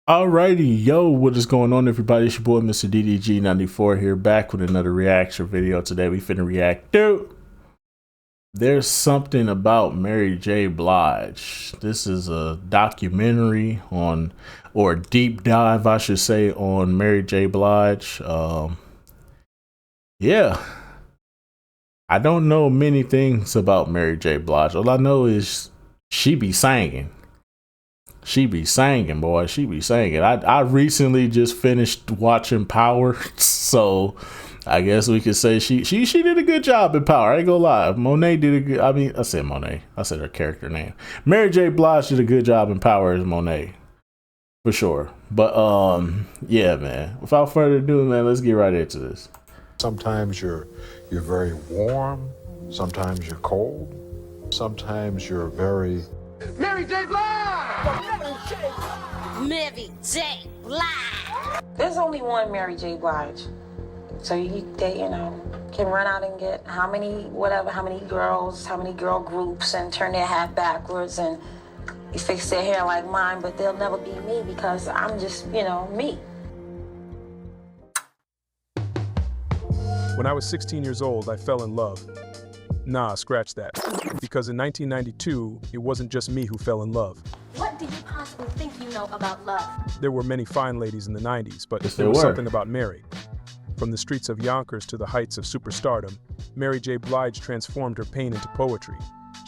Alrighty, yo, what is going on, everybody? It's your boy, Mr. DDG94 here, back with another reaction video. Today, we finna react to There's Something About Mary J. Blige. This is a documentary on, or a deep dive, I should say, on Mary J. Blige. Yeah, I don't know many things about Mary J. Blige. All I know is she be singing. She be singing, boy. She be singing. I recently just finished watching Power, so I guess we could say she did a good job in Power. I ain't gonna lie. Monet did a good. I mean, I said Monet. I said her character name. Mary J. Blige did a good job in Power as Monet, for sure. But yeah, man. Without further ado, man, let's get right into this. Sometimes you're very warm. Sometimes you're cold. Sometimes you're very Mary J. Blige! Mary J. Blige. There's only one Mary J. Blige. So they can run out and get how many girls, how many girl groups and turn their hat backwards and fix their hair like mine, but they'll never be me because I'm just, me. When I was 16 years old, I fell in love. Nah, scratch that. Because in 1992, it wasn't just me who fell in love. What do you possibly think you know about love? There were many fine ladies in the 90s, but Yes, there was there were. something about Mary. From the streets of Yonkers to the heights of superstardom, Mary J. Blige transformed her pain into poetry.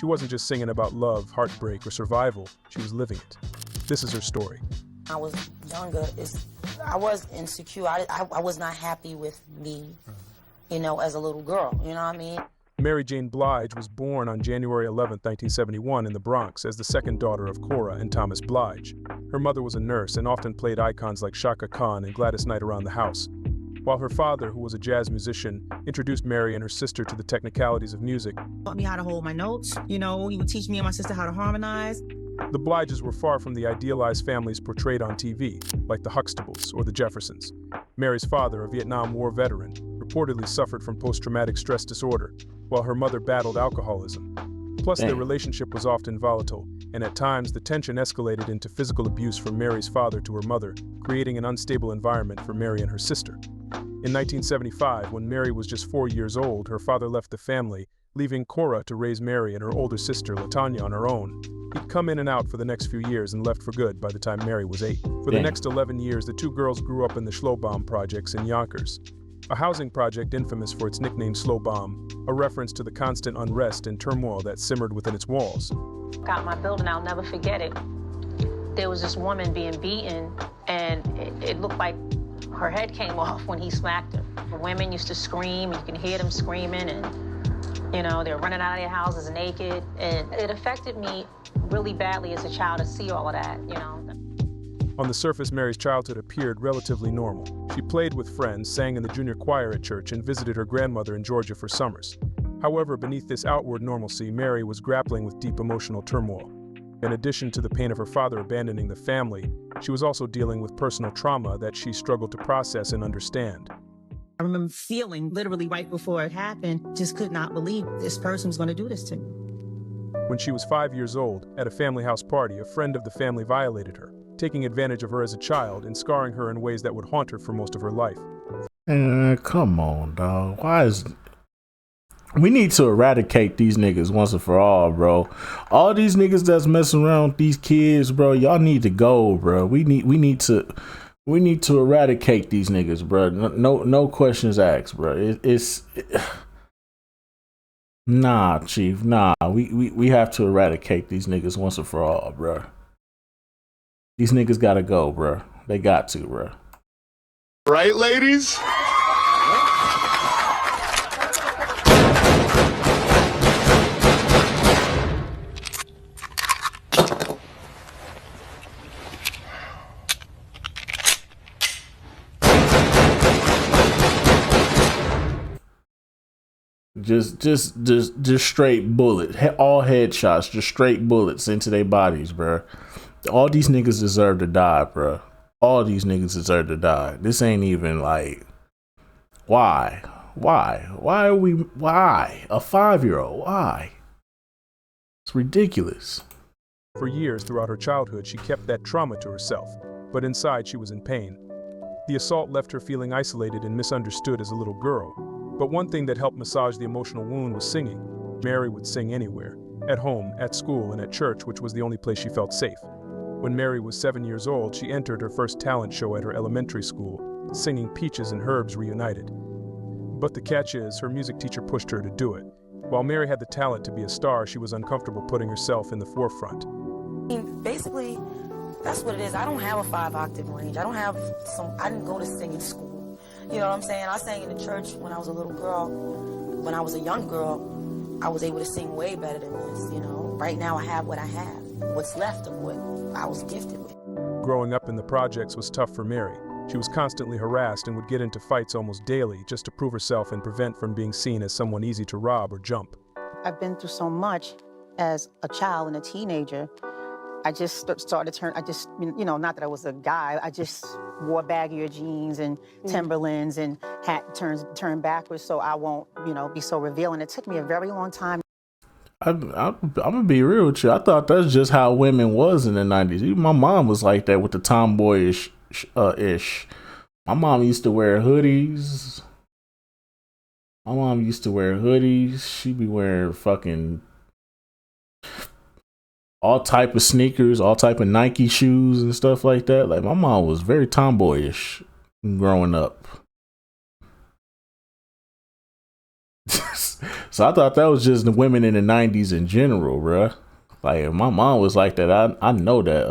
She wasn't just singing about love, heartbreak, or survival, she was living it. This is her story. I was younger. I was insecure. I was not happy with me, as a little girl. You know what I mean? Mary Jane Blige was born on January 11, 1971 in the Bronx as the second daughter of Cora and Thomas Blige. Her mother was a nurse and often played icons like Shaka Khan and Gladys Knight around the house. While her father, who was a jazz musician, introduced Mary and her sister to the technicalities of music, taught me how to hold my notes. He would teach me and my sister how to harmonize. the Bliges were far from the idealized families portrayed on TV, like the Huxtables or the Jeffersons. Mary's father, a Vietnam War veteran, reportedly suffered from post-traumatic stress disorder, while her mother battled alcoholism. Plus, their relationship was often volatile, and at times the tension escalated into physical abuse from Mary's father to her mother, creating an unstable environment for Mary and her sister. In 1975, when Mary was just 4 years old, her father left the family, leaving Cora to raise Mary and her older sister, LaTanya, on her own. He'd come in and out for the next few years and left for good by the time Mary was 8. For the next 11 years, the two girls grew up in the Schlobaum projects in Yonkers, a housing project infamous for its nickname Slow Bomb, a reference to the constant unrest and turmoil that simmered within its walls. Got my building, I'll never forget it. There was this woman being beaten, and it looked like her head came off when he smacked her. The women used to scream, you can hear them screaming, and they're running out of their houses naked. And it affected me really badly as a child to see all of that, On the surface, Mary's childhood appeared relatively normal. She played with friends, sang in the junior choir at church, and visited her grandmother in Georgia for summers. However, beneath this outward normalcy, Mary was grappling with deep emotional turmoil. In addition to the pain of her father abandoning the family, she was also dealing with personal trauma that she struggled to process and understand. I remember feeling literally right before it happened, just could not believe this person was going to do this to me. When she was 5 years old, at a family house party, a friend of the family violated her, taking advantage of her as a child and scarring her in ways that would haunt her for most of her life. Come on, dog. We need to eradicate these niggas once and for all, bro. All these niggas that's messing around with these kids, bro, y'all need to go, bro. We need to eradicate these niggas, bro. No questions asked, bro. Nah, Chief. Nah. We have to eradicate these niggas once and for all, bro. These niggas gotta go, bro. They got to, bro. Right, ladies? Just straight bullet. All headshots, just straight bullets into their bodies, bro. All these niggas deserve to die, bro. All these niggas deserve to die. This ain't even like, why? Why a 5-year-old? Why? It's ridiculous. For years throughout her childhood, she kept that trauma to herself. but inside she was in pain. The assault left her feeling isolated and misunderstood as a little girl. But one thing that helped massage the emotional wound was singing. Mary would sing anywhere, at home, at school, and at church, which was the only place she felt safe. When Mary was 7 years old, she entered her first talent show at her elementary school, singing Peaches and Herbs Reunited. But the catch is, her music teacher pushed her to do it. While Mary had the talent to be a star, she was uncomfortable putting herself in the forefront. Basically, that's what it is. I don't have a 5-octave range. I didn't go to singing school. You know what I'm saying? I sang in the church when I was a little girl. When I was a young girl, I was able to sing way better than this, you know. Right now I have what I have, what's left of what I was gifted with. Growing up in the projects was tough for Mary. She was constantly harassed and would get into fights almost daily just to prove herself and prevent from being seen as someone easy to rob or jump. I've been through so much as a child and a teenager. I just started to turn, not that I was a guy, I just wore baggier jeans and Timberlands and hat turned backwards so I won't, be so revealing. It took me a very long time. I'm gonna be real with you. I thought that's just how women was in the 90s. Even my mom was like that with the tomboyish ish. My mom used to wear hoodies. She'd be wearing fucking all type of sneakers, all type of Nike shoes and stuff like that. Like, my mom was very tomboyish growing up. So I thought that was just the women in the 90s in general, bruh. Like, if my mom was like that, I know that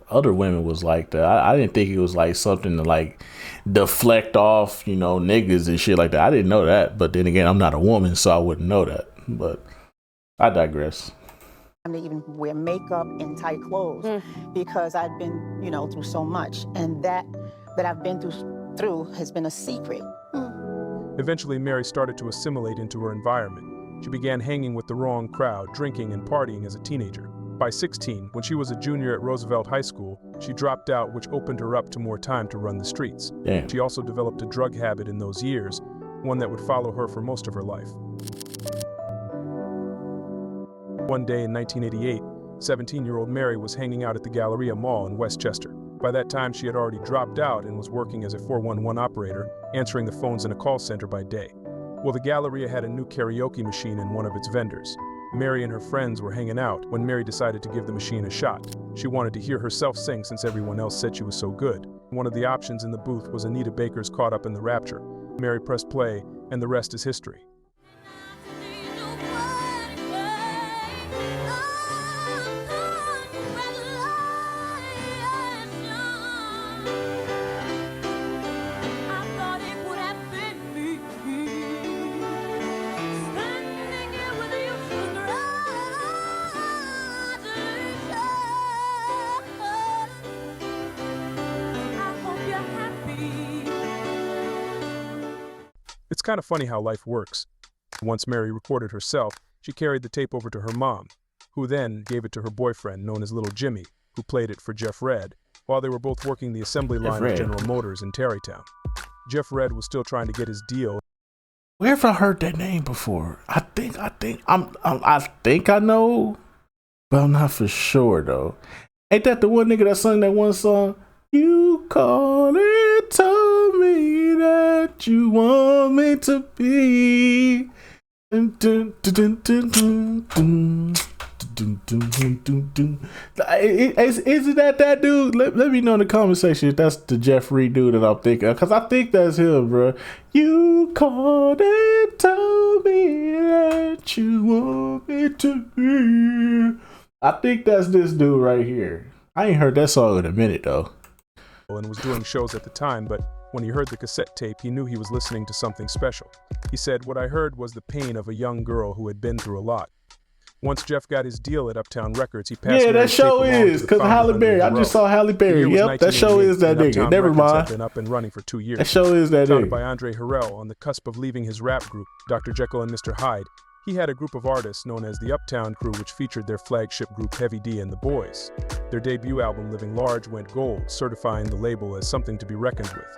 other women was like that. I didn't think it was like something to like deflect off, niggas and shit like that. I didn't know that. But then again, I'm not a woman, so I wouldn't know that. But I digress. To even wear makeup and tight clothes because I've been, through so much. And that I've been through has been a secret. Eventually, Mary started to assimilate into her environment. She began hanging with the wrong crowd, drinking and partying as a teenager. By 16, when she was a junior at Roosevelt High School, she dropped out, which opened her up to more time to run the streets. Damn. She also developed a drug habit in those years, one that would follow her for most of her life. One day in 1988, 17-year-old Mary was hanging out at the Galleria Mall in Westchester. By that time, she had already dropped out and was working as a 411 operator, answering the phones in a call center by day. Well, the Galleria had a new karaoke machine in one of its vendors. Mary and her friends were hanging out when Mary decided to give the machine a shot. She wanted to hear herself sing since everyone else said she was so good. One of the options in the booth was Anita Baker's Caught Up in the Rapture. Mary pressed play, and the rest is history. It's kind of funny how life works. Once Mary recorded herself, she carried the tape over to her mom, who then gave it to her boyfriend, known as Little Jimmy, who played it for Jeff Redd, while they were both working the assembly line of General Motors in Tarrytown. Jeff Redd was still trying to get his deal. Where have I heard that name before? I think I know, but I'm not for sure though. Ain't that the one nigga that sung that one song? You called and told me that you want me to be. Isn't that dude? Let me know in the comment section if that's the Jeffrey dude that I'm thinking of, because I think that's him, bro. You called and told me that you want me to be. I think that's this dude right here. I ain't heard that song in a minute though. And was doing shows at the time, but when he heard the cassette tape, he knew he was listening to something special. He said, "What I heard was the pain of a young girl who had been through a lot." Once Jeff got his deal at Uptown Records, he passed. Yeah, that show is because Halle Berry. I just saw Halle Berry. Yep, that show is that nigga. Never mind. Been up and running for 2 years. That show is that nigga. Founded by Andre Harrell on the cusp of leaving his rap group, Dr. Jekyll and Mr. Hyde, he had a group of artists known as the Uptown Crew, which featured their flagship group Heavy D and the Boys. Their debut album, Living Large, went gold, certifying the label as something to be reckoned with.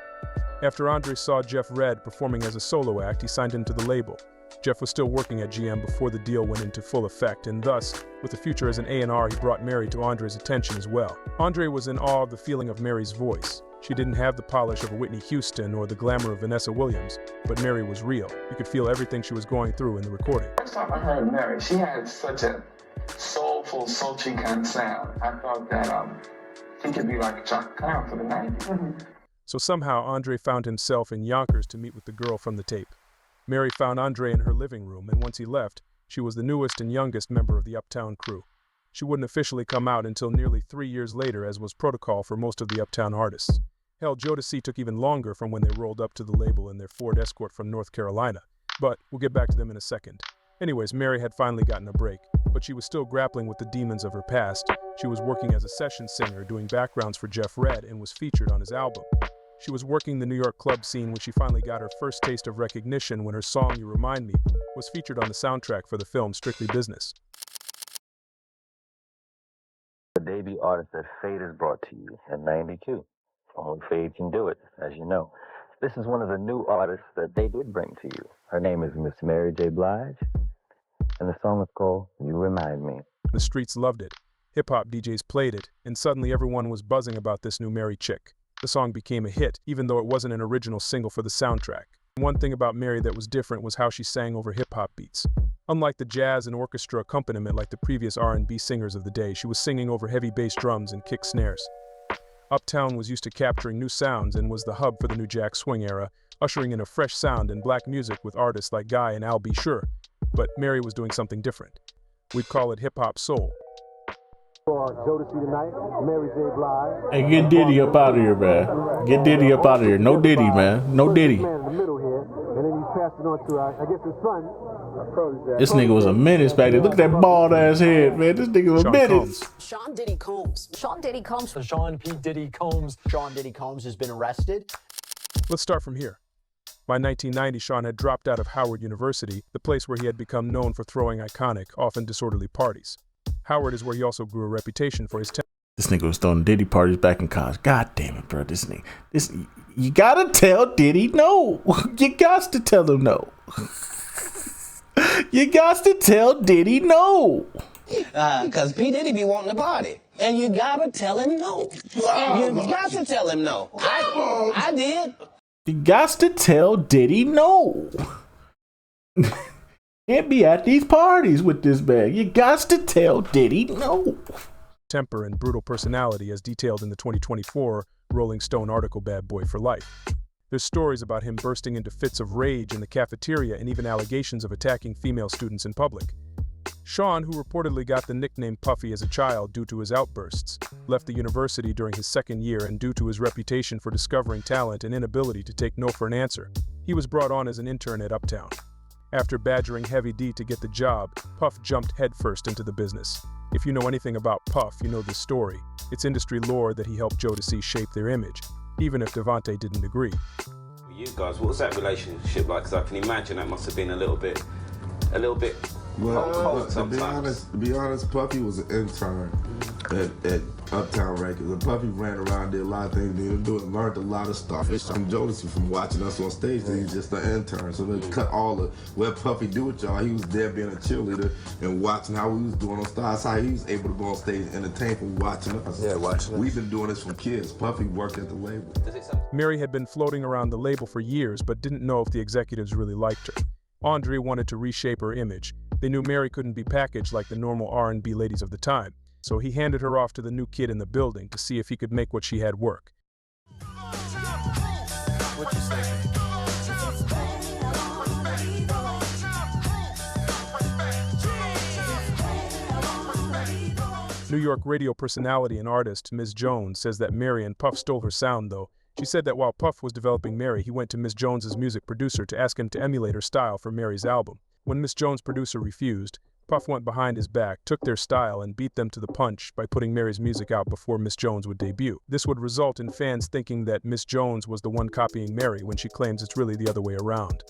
After Andre saw Jeff Redd performing as a solo act, he signed into the label. Jeff was still working at GM before the deal went into full effect, and thus, with the future as an A&R, he brought Mary to Andre's attention as well. Andre was in awe of the feeling of Mary's voice. She didn't have the polish of a Whitney Houston or the glamour of Vanessa Williams, but Mary was real. You could feel everything she was going through in the recording. First time I heard Mary, she had such a soulful, sultry kind of sound. I thought that she could be like a chocolate clown for the 90s. So somehow Andre found himself in Yonkers to meet with the girl from the tape. Mary found Andre in her living room, and once he left, she was the newest and youngest member of the Uptown crew. She wouldn't officially come out until nearly 3 years later, as was protocol for most of the Uptown artists. Hell, Jodeci took even longer from when they rolled up to the label in their Ford Escort from North Carolina. But we'll get back to them in a second. Anyways, Mary had finally gotten a break, but she was still grappling with the demons of her past. She was working as a session singer, doing backgrounds for Jeff Redd, and was featured on his album. She was working the New York club scene when she finally got her first taste of recognition when her song, You Remind Me, was featured on the soundtrack for the film Strictly Business. The debut artist that Fate has brought to you in '92. Only Fate can do it, as you know. This is one of the new artists that they did bring to you. Her name is Miss Mary J. Blige, and the song is called You Remind Me. The streets loved it. Hip-hop DJs played it, and suddenly everyone was buzzing about this new Mary chick. The song became a hit, even though it wasn't an original single for the soundtrack. One thing about Mary that was different was how she sang over hip-hop beats. Unlike the jazz and orchestra accompaniment like the previous R&B singers of the day, she was singing over heavy bass drums and kick snares. Uptown was used to capturing new sounds and was the hub for the new jack swing era, ushering in a fresh sound and black music with artists like Guy and Al B. Sure. But Mary was doing something different. We'd call it hip-hop soul. Jodeci tonight, Mary J. Blige. Hey, get Diddy up out of here, man. Get Diddy up out of here. No Diddy, man. No Diddy. Man in the middle here, and then he's passing on to, I guess, his son. This nigga was a menace back there. Look at that bald ass head, man. This nigga was a menace. Sean Diddy Combs. Sean Diddy Combs. Sean P. Diddy Combs. Sean Diddy Combs has been arrested. Let's start from here. By 1990, Sean had dropped out of Howard University, the place where he had become known for throwing iconic, often disorderly parties. Howard is where he also grew a reputation for his This nigga was throwing Diddy parties back in college. God damn it, bro. This nigga. You gotta tell Diddy no. You got to tell him no. You got to tell Diddy no. Because P. Diddy be wanting to party. And you gotta tell him no. You got to tell him no. I did. You got to tell Diddy no. Can't be at these parties with this bag. You got to tell Diddy no. temper and brutal personality as detailed in the 2024 Rolling Stone article Bad Boy for Life. There's stories about him bursting into fits of rage in the cafeteria and even allegations of attacking female students in public. Sean, who reportedly got the nickname Puffy as a child due to his outbursts, left the university during his second year, and due to his reputation for discovering talent and inability to take no for an answer, he was brought on as an intern at Uptown. After badgering Heavy D to get the job, Puff jumped headfirst into the business. If you know anything about Puff, you know this story. It's industry lore that he helped Jodeci shape their image, even if Devante didn't agree. You guys, what was that relationship like? Because I can imagine that must have been a little bit cold sometimes. To be honest, Puffy was an intern at Uptown Records. And Puffy ran around, did a lot of things, learned a lot of stuff. From Jodeci, from watching us on stage, he was just an intern. So they cut all the what Puffy do with y'all. He was there being a cheerleader and watching how we was doing on stage. That's how he was able to go on stage and entertain from watching us. Yeah, watching us. We've been doing this from kids. Puffy worked at the label. Mary had been floating around the label for years, but didn't know if the executives really liked her. Andre wanted to reshape her image. They knew Mary couldn't be packaged like the normal R&B ladies of the time, so he handed her off to the new kid in the building to see if he could make what she had work. What you say? New York radio personality and artist Ms. Jones says that Mary and Puff stole her sound, though. She said that while Puff was developing Mary, he went to Ms. Jones's music producer to ask him to emulate her style for Mary's album. When Ms. Jones' producer refused, Puff went behind his back, took their style, and beat them to the punch by putting Mary's music out before Ms. Jones would debut. This would result in fans thinking that Ms. Jones was the one copying Mary when she claims it's really the other way around.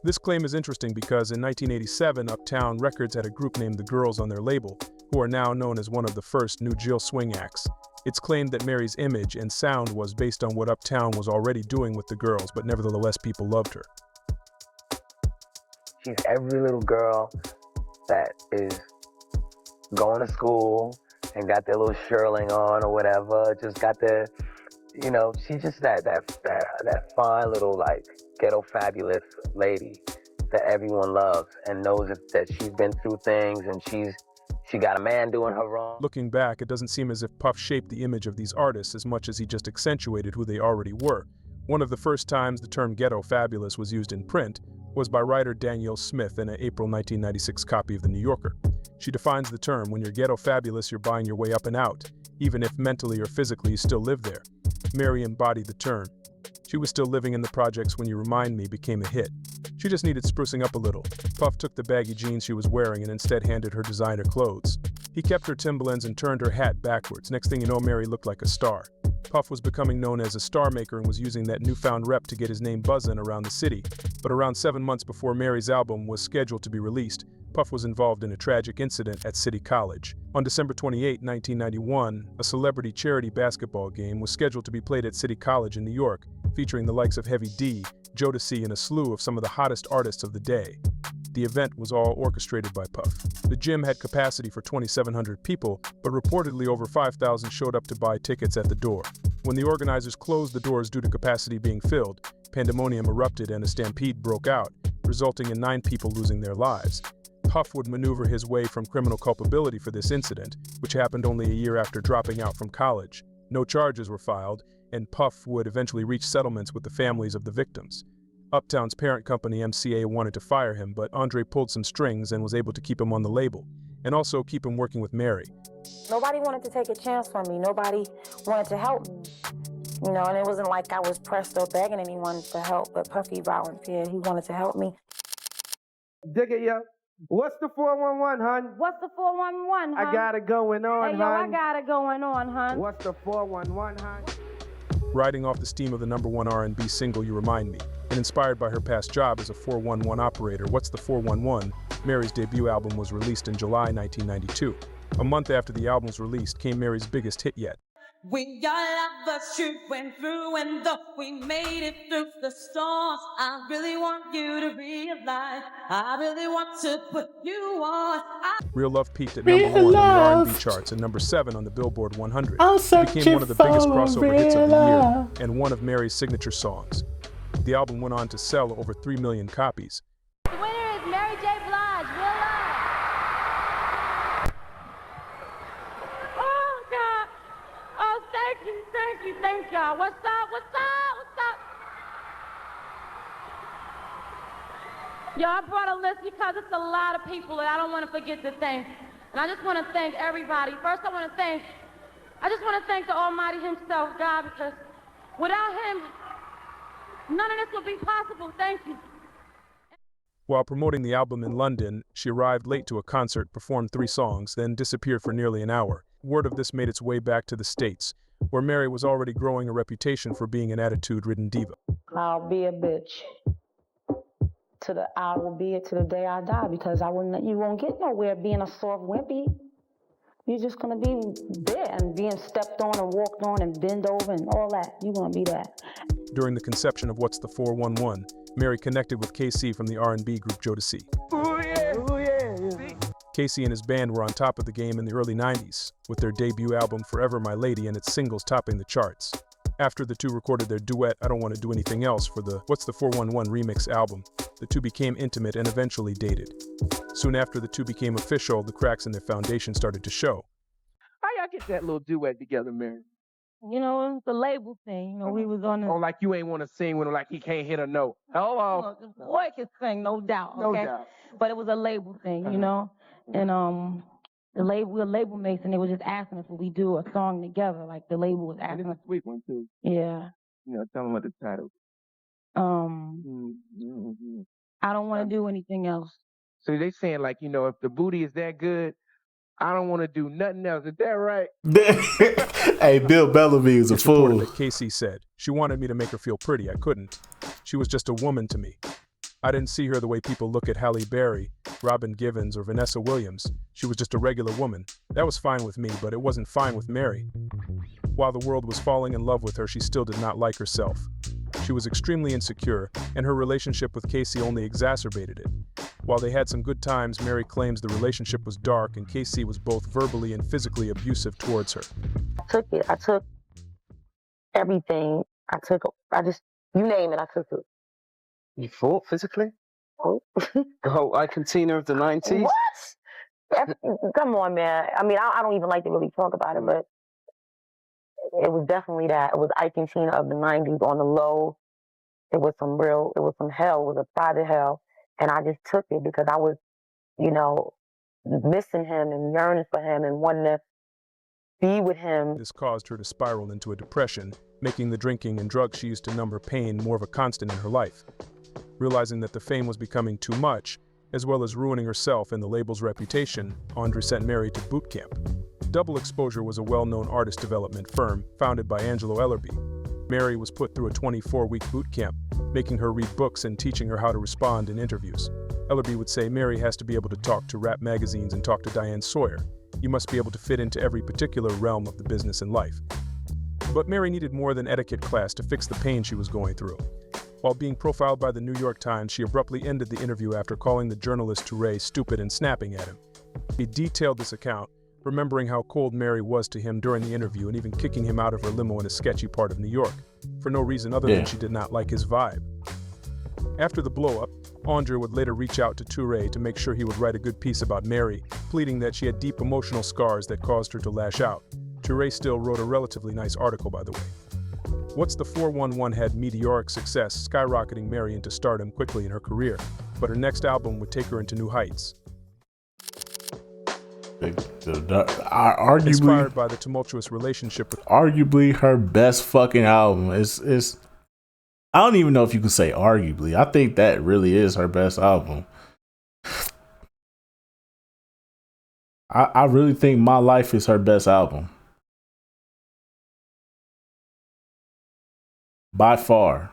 This claim is interesting because in 1987, Uptown Records had a group named The Girls on their label, who are now known as one of the first New Jill swing acts. It's claimed that Mary's image and sound was based on what Uptown was already doing with the girls, but nevertheless people loved her. She's every little girl that is going to school and got their little shirling on or whatever, just got their, she's just that fine little, like, ghetto fabulous lady that everyone loves and knows that she's been through things and she got a man doing her wrong. Looking back, it doesn't seem as if Puff shaped the image of these artists as much as he just accentuated who they already were. One of the first times the term ghetto fabulous was used in print was by writer Danielle Smith in an April 1996 copy of The New Yorker. She defines the term: when you're ghetto fabulous, you're buying your way up and out, even if mentally or physically you still live there. Mary embodied the term. She was still living in the projects when You Remind Me became a hit. She just needed sprucing up a little. Puff took the baggy jeans she was wearing and instead handed her designer clothes. He kept her Timberlands and turned her hat backwards. Next thing you know, Mary looked like a star. Puff was becoming known as a star maker and was using that newfound rep to get his name buzzing around the city. But around 7 months before Mary's album was scheduled to be released, Puff was involved in a tragic incident at City College. On December 28, 1991, a celebrity charity basketball game was scheduled to be played at City College in New York, featuring the likes of Heavy D, Jodeci, and a slew of some of the hottest artists of the day. The event was all orchestrated by Puff. The gym had capacity for 2,700 people, but reportedly over 5,000 showed up to buy tickets at the door. When the organizers closed the doors due to capacity being filled, pandemonium erupted and a stampede broke out, resulting in 9 people losing their lives. Puff would maneuver his way from criminal culpability for this incident, which happened only a year after dropping out from college. No charges were filed, and Puff would eventually reach settlements with the families of the victims. Uptown's parent company MCA wanted to fire him, but Andre pulled some strings and was able to keep him on the label, and also keep him working with Mary. Nobody wanted to take a chance on me. Nobody wanted to help me. And it wasn't like I was pressed or begging anyone to help, but Puffy volunteered. He wanted to help me. Dig it, yo. What's the 411, hun? What's the 411, hun? I got it going on, hey, yo, hun. I got it going on, hun. What's the 411, hun? Riding off the steam of the #1 R&B single You Remind Me, and inspired by her past job as a 411 operator, What's the 411? Mary's debut album was released in July 1992. A month after the album was released came Mary's biggest hit yet. When your love the truth went through and though we made it through the storms, I really want you to realize, I really want to put you on. Real Love peaked at #1 on the R&B charts and '7 on the Billboard 100. It became one of the biggest crossover hits of the year and one of Mary's signature songs. The album went on to sell over 3 million copies. The winner is Mary J. Blige, Real Love. Oh, God. Oh, thank y'all. What's up? Yo, I brought a list because it's a lot of people that I don't want to forget to thank. And I just want to thank everybody. First, I just want to thank the Almighty himself, God, because without him, none of this would be possible. Thank you. While promoting the album in London, she arrived late to a concert, performed 3 songs, then disappeared for nearly an hour. Word of this made its way back to the States, where Mary was already growing a reputation for being an attitude-ridden diva. I'll be a bitch. I will be it to the day I die, because you won't get nowhere being a soft wimpy. You're just gonna be there and being stepped on and walked on and bend over and all that. You're gonna be that. During the conception of What's the 411, Mary connected with KC from the R&B group Jodeci. Ooh, yeah. Ooh, yeah. KC and his band were on top of the game in the early 90s, with their debut album Forever My Lady and its singles topping the charts. After the two recorded their duet I Don't Want to Do Anything Else for the What's the 411 remix album, the two became intimate and eventually dated. Soon after the two became official, the cracks in their foundation started to show. How y'all get that little duet together, Mary? It's a label thing. We was on the... Oh, like you ain't want to sing with him like he can't hit a note. Hello? Look, the boy can sing, no doubt, No okay? doubt. But it was a label thing, And we're label mates, and they were just asking us if we do a song together. Like the label was asking us. It's a sweet one too. Yeah. Tell them what the title. I don't want to do anything else. So they saying like, if the booty is that good, I don't want to do nothing else. Is that right? Hey, Bill Bellamy is a It's reported fool. that KC said, she wanted me to make her feel pretty. I couldn't. She was just a woman to me. I didn't see her the way people look at Halle Berry, Robin Givens, or Vanessa Williams. She was just a regular woman. That was fine with me, but it wasn't fine with Mary. While the world was falling in love with her, she still did not like herself. She was extremely insecure, and her relationship with Casey only exacerbated it. While they had some good times, Mary claims the relationship was dark and Casey was both verbally and physically abusive towards her. I took everything. You name it, I took it. You fought physically? Oh. The whole Ike-Tina of the 90s? What? Come on, man. I mean, I don't even like to really talk about it, but it was definitely that. It was Ike and Tina of the 90s on the low. It was some hell. It was a private hell. And I just took it because I was, missing him and yearning for him and wanting to be with him. This caused her to spiral into a depression, making the drinking and drugs she used to numb her pain more of a constant in her life. Realizing that the fame was becoming too much, as well as ruining herself and the label's reputation, Andre sent Mary to boot camp. Double Exposure was a well-known artist development firm founded by Angelo Ellerby. Mary was put through a 24-week boot camp, making her read books and teaching her how to respond in interviews. Ellerby would say Mary has to be able to talk to rap magazines and talk to Diane Sawyer. You must be able to fit into every particular realm of the business and life. But Mary needed more than etiquette class to fix the pain she was going through. While being profiled by the New York Times, she abruptly ended the interview after calling the journalist Touré stupid and snapping at him. He detailed this account, remembering how cold Mary was to him during the interview and even kicking him out of her limo in a sketchy part of New York, for no reason other than she did not like his vibe. After the blow-up, Andre would later reach out to Touré to make sure he would write a good piece about Mary, pleading that she had deep emotional scars that caused her to lash out. Touré still wrote a relatively nice article, by the way. What's the 411 had meteoric success, skyrocketing Mary into stardom quickly in her career, but her next album would take her into new heights. Arguably, inspired by the tumultuous relationship with arguably her best fucking album is I don't even know if you could say arguably. I think that really is her best album. I really think My Life is her best album. By far.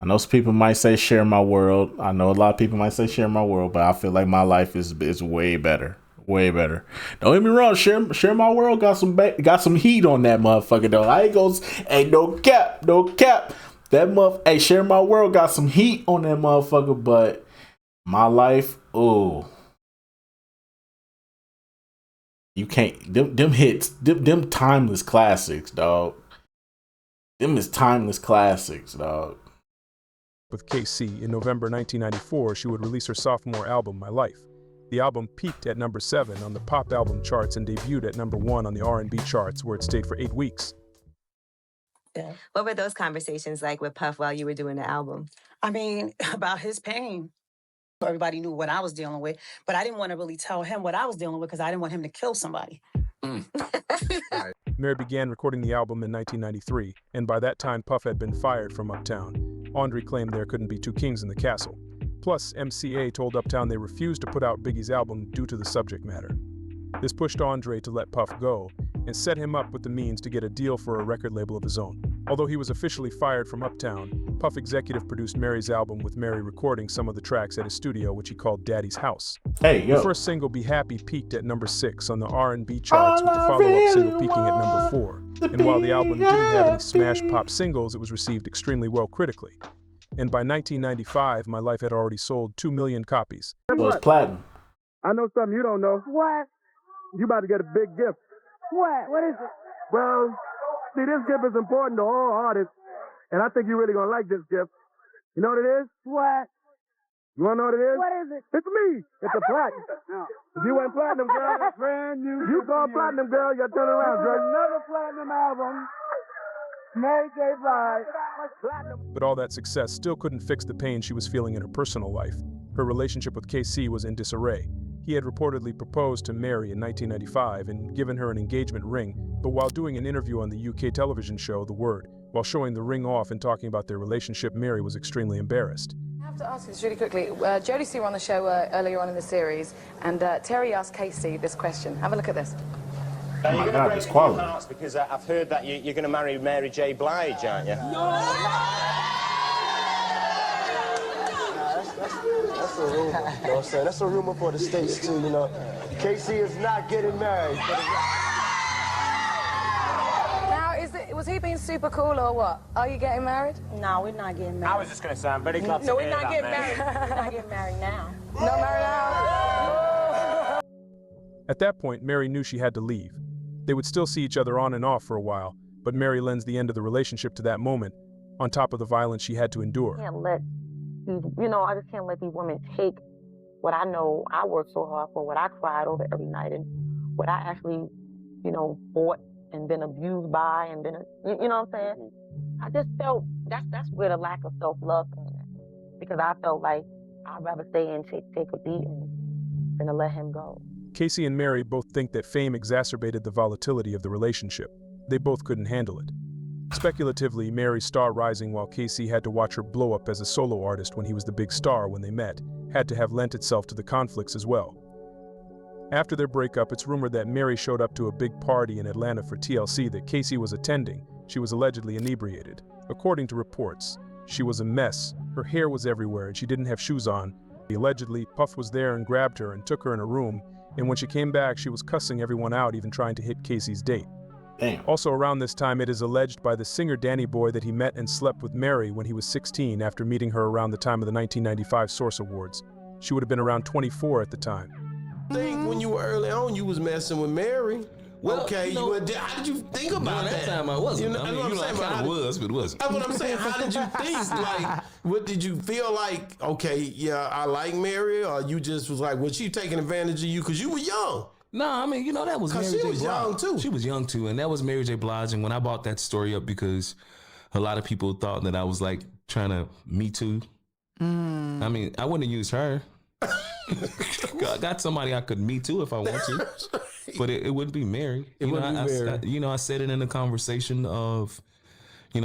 I know some people might say Share My World. I know a lot of people might say Share My World, but I feel like My Life is way better. Way better. Don't get me wrong, Share My World got some heat on that motherfucker though. I ain't no cap. That Share My World got some heat on that motherfucker, but My Life, oh. You can't them hits, them timeless classics, dog. Them is timeless classics, dog. With KC, in November 1994, she would release her sophomore album, My Life. The album peaked at number 7 on the pop album charts and debuted at number 1 on the R&B charts, where it stayed for 8 weeks. Yeah. What were those conversations like with Puff while you were doing the album? I mean, about his pain. Everybody knew what I was dealing with, but I didn't want to really tell him what I was dealing with because I didn't want him to kill somebody. Mary began recording the album in 1993, and by that time Puff had been fired from Uptown. Andre claimed there couldn't be two kings in the castle. Plus, MCA told Uptown they refused to put out Biggie's album due to the subject matter. This pushed Andre to let Puff go, and set him up with the means to get a deal for a record label of his own. Although he was officially fired from Uptown, Puff executive produced Mary's album, with Mary recording some of the tracks at his studio, which he called Daddy's House. Hey, yo. The first single, Be Happy, peaked at number 6 on the R&B charts, with the follow-up single peaking at number 4. And while the album didn't have any smash pop singles, it was received extremely well critically. And by 1995, My Life had already sold 2 million copies. So it's platinum. I know something you don't know. What? You about to get a big gift. What? What is it? Well, see, this gift is important to all artists, and I think you're really going to like this gift. You know what it is? What? You want to know what it is? What is it? It's me. It's a platinum. If you went platinum, girl, you call platinum, girl, you got to turn around, girl. Another platinum album. Mary J. Blige. But all that success still couldn't fix the pain she was feeling in her personal life. Her relationship with KC was in disarray. He had reportedly proposed to Mary in 1995 and given her an engagement ring, but while doing an interview on the UK television show The Word, while showing the ring off and talking about their relationship, Mary was extremely embarrassed. I have to ask this really quickly. Jodie C were on the show earlier on in the series, and Terry asked Casey this question. Have a look at this. Oh my God, it's quality. Because I've heard that you're going to marry Mary J. Blige, aren't you? That's a rumor. You know what I'm saying? That's a rumor for the States, too, you know. Casey is not getting married. Now, was he being super cool or what? Are you getting married? No, we're not getting married. I was just going to say, I'm very glad No, to we're hear not that, getting mate. married. We're not getting married now. Not married now? At that point, Mary knew she had to leave. They would still see each other on and off for a while, but Mary lends the end of the relationship to that moment, on top of the violence she had to endure. I can't let these, I just can't let these women take what I know I worked so hard for, what I cried over every night, and what I actually, fought and been abused by and been, you know what I'm saying? I just felt that's where the lack of self-love came in. Because I felt like I'd rather stay and take a beating than to let him go. Casey and Mary both think that fame exacerbated the volatility of the relationship. They both couldn't handle it. Speculatively, Mary's star rising while Casey had to watch her blow up as a solo artist when he was the big star when they met, had to have lent itself to the conflicts as well. After their breakup, it's rumored that Mary showed up to a big party in Atlanta for TLC that Casey was attending. She was allegedly inebriated. According to reports, she was a mess. Her hair was everywhere and she didn't have shoes on. Allegedly, Puff was there and grabbed her and took her in a room, and when she came back, she was cussing everyone out, even trying to hit Casey's date. Damn. Also around this time, it is alleged by the singer Danny Boy that he met and slept with Mary when he was 16 after meeting her around the time of the 1995 Source Awards. She would have been around 24 at the time. I think when you were early on, you was messing with Mary. Well, okay, how did you think about that? That time I wasn't. I kind of was, but it wasn't. That's what I'm saying. How did you think? Like, what did you feel like? Okay, yeah, I like Mary, or you just was like, was she taking advantage of you because you were young? No, I mean, that was Mary J. Blige. She was young too. She was young too, and that was Mary J. Blige. And when I brought that story up, because a lot of people thought that I was like trying to Me Too. I mean, I wouldn't have used her. I got somebody I could Me Too if I want to, but it wouldn't be Mary. I said it in a conversation of,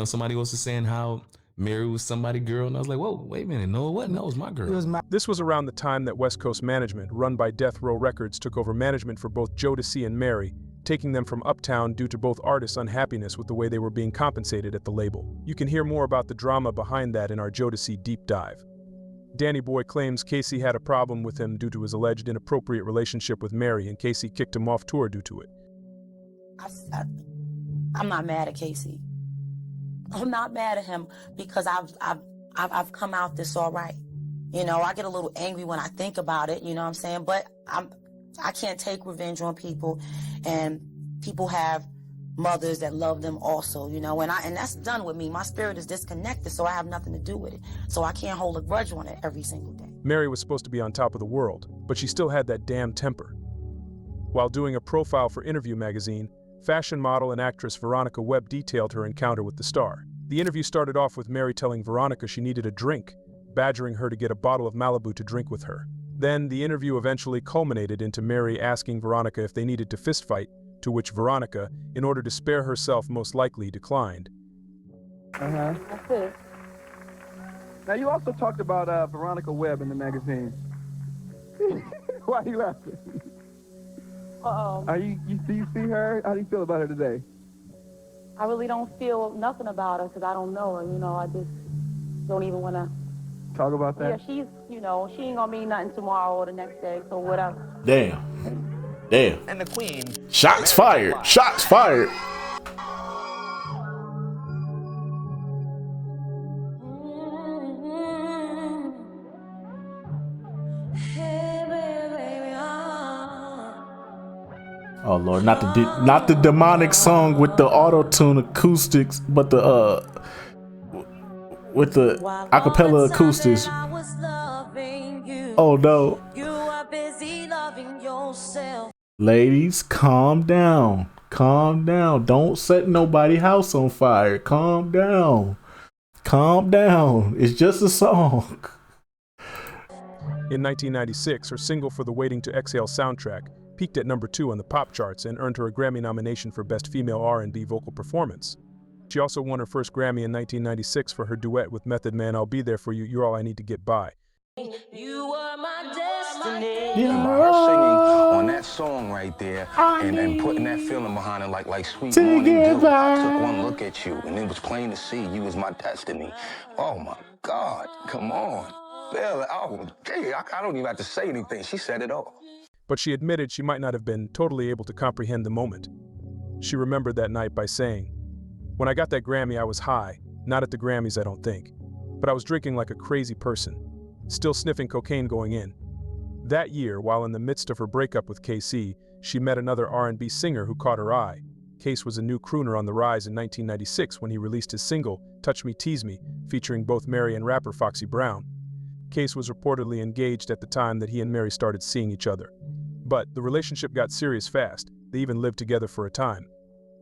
somebody else was saying how Mary was somebody's girl, and I was like, whoa, wait a minute, no, it wasn't. That was my girl. This was around the time that West Coast management, run by Death Row Records, took over management for both Jodeci and Mary, taking them from Uptown due to both artists' unhappiness with the way they were being compensated at the label. You can hear more about the drama behind that in our Jodeci deep dive. Danny Boy claims Casey had a problem with him due to his alleged inappropriate relationship with Mary, and Casey kicked him off tour due to it. I'm not mad at Casey. I'm not mad at him because I've come out this all right. I get a little angry when I think about it, you know what I'm saying? But I can't take revenge on people, and people have mothers that love them also, and that's done with me. My spirit is disconnected, so I have nothing to do with it. So I can't hold a grudge on it every single day. Mary was supposed to be on top of the world, but she still had that damn temper. While doing a profile for Interview magazine, fashion model and actress Veronica Webb detailed her encounter with the star. The interview started off with Mary telling Veronica she needed a drink, badgering her to get a bottle of Malibu to drink with her. Then, the interview eventually culminated into Mary asking Veronica if they needed to fistfight, to which Veronica, in order to spare herself, most likely declined. That's it. Now, you also talked about Veronica Webb in the magazine. Why are you laughing? Do you see her? How do you feel about her today? I really don't feel nothing about her because I don't know her. I just don't even want to talk about that. Yeah, she's, she ain't gonna mean nothing tomorrow or the next day, so whatever. Damn. And the Queen. Shots fired. Shots fired. Oh Lord, not the demonic song with the auto-tune acoustics, but the with the acapella acoustics. Oh no. Ladies, calm down. Calm down. Don't set nobody's house on fire. Calm down. Calm down. It's just a song. In 1996, her single for the Waiting to Exhale soundtrack peaked at number 2 on the pop charts and earned her a Grammy nomination for Best Female R&B Vocal Performance. She also won her first Grammy in 1996 for her duet with Method Man, I'll Be There For You, You're All I Need to Get By. You were my destiny. And by her singing on that song right there and putting that feeling behind it like Sweet Morning Dew, I took one look at you and it was plain to see you was my destiny. Oh my God, come on. Bill, oh, gee, I don't even have to say anything. She said it all. But she admitted she might not have been totally able to comprehend the moment. She remembered that night by saying, When I got that Grammy, I was high. Not at the Grammys, I don't think. But I was drinking like a crazy person, still sniffing cocaine going in. That year, while in the midst of her breakup with KC, she met another R&B singer who caught her eye. Case was a new crooner on the rise in 1996 when he released his single, Touch Me, Tease Me, featuring both Mary and rapper Foxy Brown. Case was reportedly engaged at the time that he and Mary started seeing each other. But the relationship got serious fast. They even lived together for a time.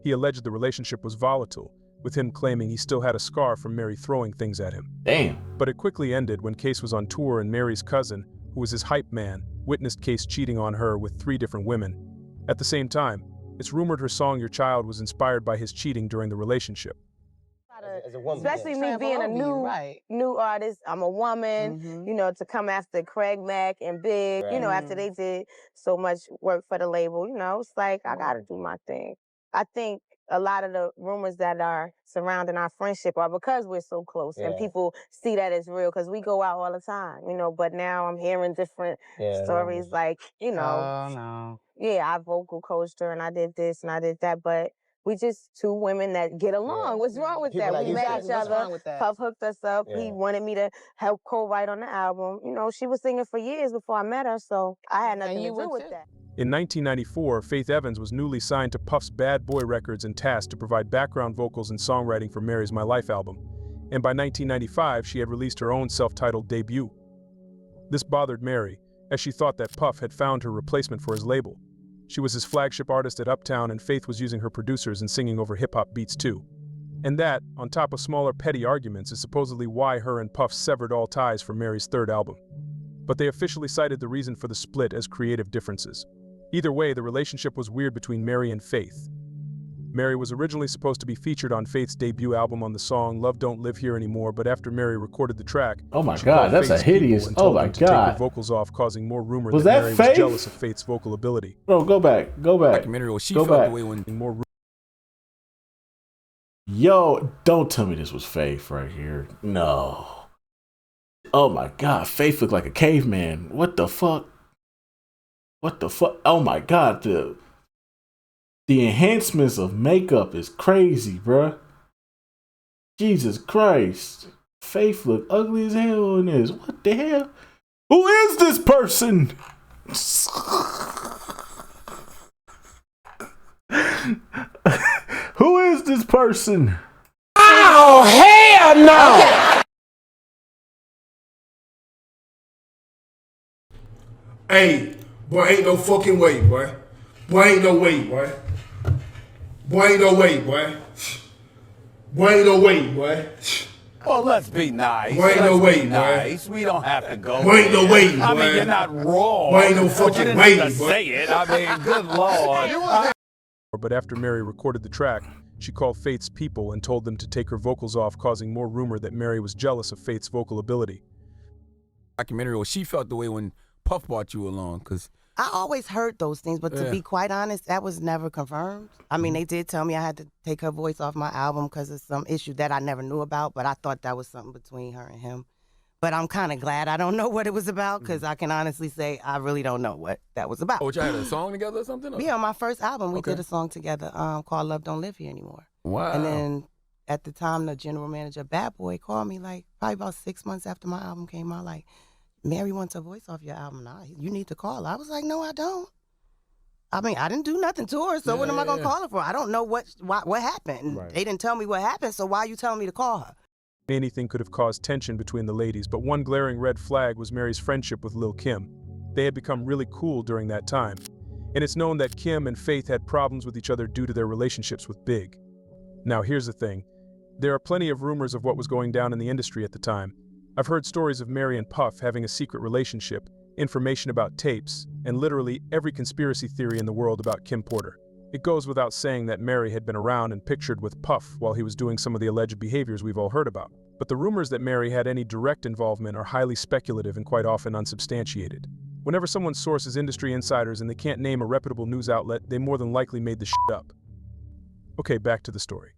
He alleged the relationship was volatile, with him claiming he still had a scar from Mary throwing things at him. Damn. But it quickly ended when Case was on tour and Mary's cousin, who was his hype man, witnessed Case cheating on her with 3 different women. At the same time, it's rumored her song Your Child was inspired by his cheating during the relationship. As a woman, Especially me being a new artist, I'm a woman, you know, to come after Craig Mack and Big, you know, after they did so much work for the label, you know, it's like, I gotta do my thing. I think a lot of the rumors that are surrounding our friendship are because we're so close and people see that as real because we go out all the time, you know, but now I'm hearing different stories like, you know, I vocal coached her and I did this and I did that, but we just 2 women that get along. What's wrong with People that? like We met each other. Puff hooked us up. He wanted me to help co-write on the album. You know, she was singing for years before I met her, so I had nothing to do with that. In 1994, Faith Evans was newly signed to Puff's Bad Boy Records and tasked to provide background vocals and songwriting for Mary's My Life album. And by 1995, she had released her own self-titled debut. This bothered Mary, as she thought that Puff had found her replacement for his label. She was his flagship artist at Uptown, and Faith was using her producers and singing over hip-hop beats too. And that, on top of smaller petty arguments, is supposedly why her and Puff severed all ties for Mary's 3rd album. But they officially cited the reason for the split as creative differences. Either way, the relationship was weird between Mary and Faith. Mary was originally supposed to be featured on Faith's debut album on the song Love Don't Live Here Anymore, but after Mary recorded the track, oh my she God, called that's Faith's a hideous. people and Oh told my them to take her God. vocals off, causing more rumor Was that that Mary Faith? was jealous of Faith's vocal ability. Bro, go back. Documentary, well, she Go felt back. the way when more. Yo, don't tell me this was Faith right here. No. Oh my God, Faith looked like a caveman. What the fuck? What the fuck? Oh my God, the enhancements of makeup is crazy, bruh. Jesus Christ. Faith look ugly as hell in this. What the hell? Who is this person? Who is this person? Oh, hell no! Hey, boy, ain't no fucking way, boy. Boy, ain't no way, boy. Boy, ain't no way, boy. Boy, ain't no way, boy. Well, let's be nice. Boy, ain't no way, boy. Nice. We don't have to go. Boy, ain't no there. way, I boy. mean, you're not wrong. Boy, ain't no But you fucking didn't way, have to boy. say it. I mean, good lord. But after Mary recorded the track, she called Faith's people and told them to take her vocals off, causing more rumor that Mary was jealous of Faith's vocal ability. documentary, well, she felt the way when Puff brought you along, because I always heard those things, but to be quite honest, that was never confirmed. I mean, they did tell me I had to take her voice off my album because of some issue that I never knew about, but I thought that was something between her and him. But I'm kind of glad I don't know what it was about because I can honestly say I really don't know what that was about. Oh, y'all had a song together or something? Or? Yeah, on my first album, we did a song together called Love Don't Live Here Anymore. Wow. And then at the time, the general manager, Bad Boy, called me like probably about 6 months after my album came out, like, Mary wants her voice off your album. Nah, you need to call her. I was like, no, I don't. I mean, I didn't do nothing to her, so what am I going to call her for? I don't know what happened. Right. They didn't tell me what happened, so why are you telling me to call her? Anything could have caused tension between the ladies, but one glaring red flag was Mary's friendship with Lil' Kim. They had become really cool during that time. And it's known that Kim and Faith had problems with each other due to their relationships with Big. Now, here's the thing. There are plenty of rumors of what was going down in the industry at the time. I've heard stories of Mary and Puff having a secret relationship, information about tapes, and literally every conspiracy theory in the world about Kim Porter. It goes without saying that Mary had been around and pictured with Puff while he was doing some of the alleged behaviors we've all heard about. But the rumors that Mary had any direct involvement are highly speculative and quite often unsubstantiated. Whenever someone's source is industry insiders and they can't name a reputable news outlet, they more than likely made the shit up. Okay, back to the story.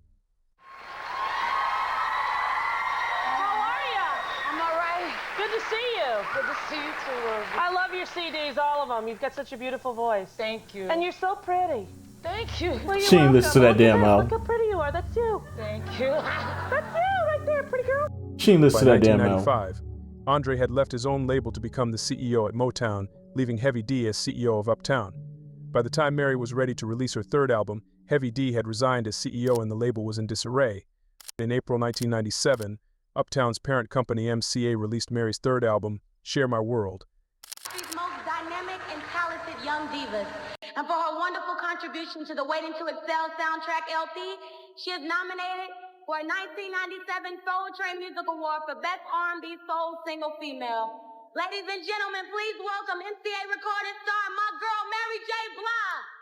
I'm all right. Good to see you. Good to see you too, Rosie. I love your CDs, all of them. You've got such a beautiful voice. Thank you. And you're so pretty. Thank you. Well, She ain't listen to that damn Look album. how pretty you are. That's you. Thank you. That's you right there, pretty girl. She ain't listen to By that damn album. 1995, Andre had left his own label to become the CEO at Motown, leaving Heavy D as CEO of Uptown. By the time Mary was ready to release her third album, Heavy D had resigned as CEO and the label was in disarray. In April 1997, Uptown's parent company MCA released Mary's third album, Share My World. Most dynamic and talented young divas. And for her wonderful contribution to the Waiting to Excel soundtrack LP, she is nominated for a 1997 Soul Train Music Award for Best R&B Soul Single Female. Ladies and gentlemen, please welcome MCA recording star, my girl, Mary J. Blige.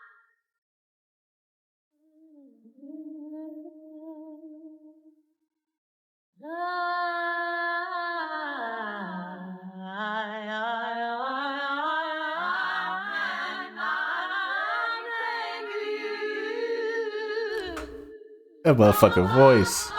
That motherfucking voice.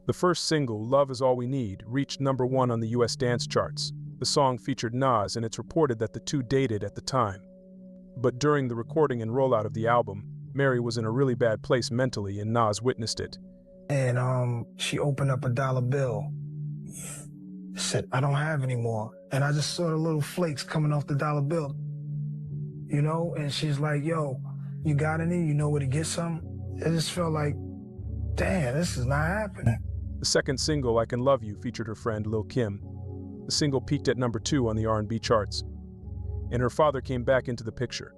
The first single, Love Is All We Need, reached #1 on the US dance charts. The song featured Nas, and it's reported that the two dated at the time. But during the recording and rollout of the album, Mary was in a really bad place mentally, and Nas witnessed it. And she opened up a dollar bill. Said, I don't have any more. And I just saw the little flakes coming off the dollar bill. You know, and she's like, yo, you got any? You know where to get some? It just felt like, damn, this is not happening. The second single, I Can Love You, featured her friend Lil' Kim. The single peaked at #2 on the R&B charts, and her father came back into the picture.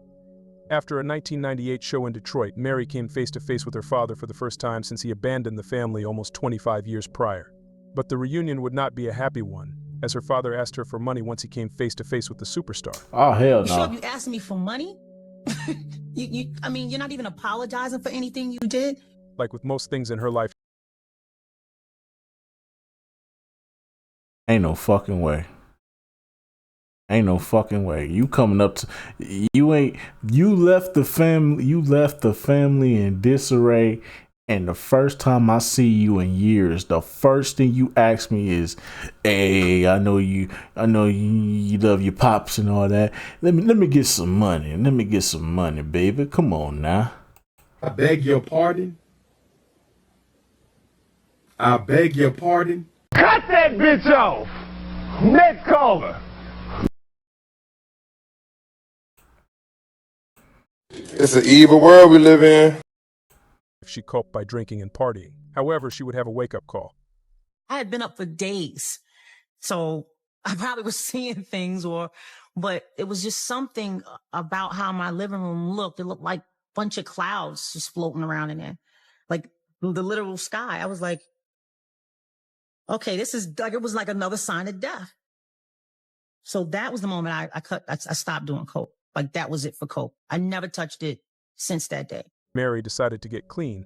After a 1998 show in Detroit, Mary came face to face with her father for the first time since he abandoned the family almost 25 years prior. But the reunion would not be a happy one, as her father asked her for money once he came face to face with the superstar. Oh, hell You sure no. you asked me for money? I mean, you're not even apologizing for anything you did? Like with most things in her life, Ain't no fucking way. Ain't no fucking way. You coming up to you left the family in disarray, and the first time I see you in years, the first thing you ask me is, hey, I know you love your pops and all that. Let me get some money. Let me get some money, baby. Come on now. I beg your pardon. I beg your pardon. Cut that bitch off! Next caller! It's an evil world we live in. she coped by drinking and partying. However, she would have a wake-up call. I had been up for days, so I probably was seeing things, but it was just something about how my living room looked. It looked like a bunch of clouds just floating around in there, like the literal sky. I was like, okay, this is like, it was like another sign of death. So that was the moment I stopped doing coke. Like that was it for coke. I never touched it since that day. Mary decided to get clean.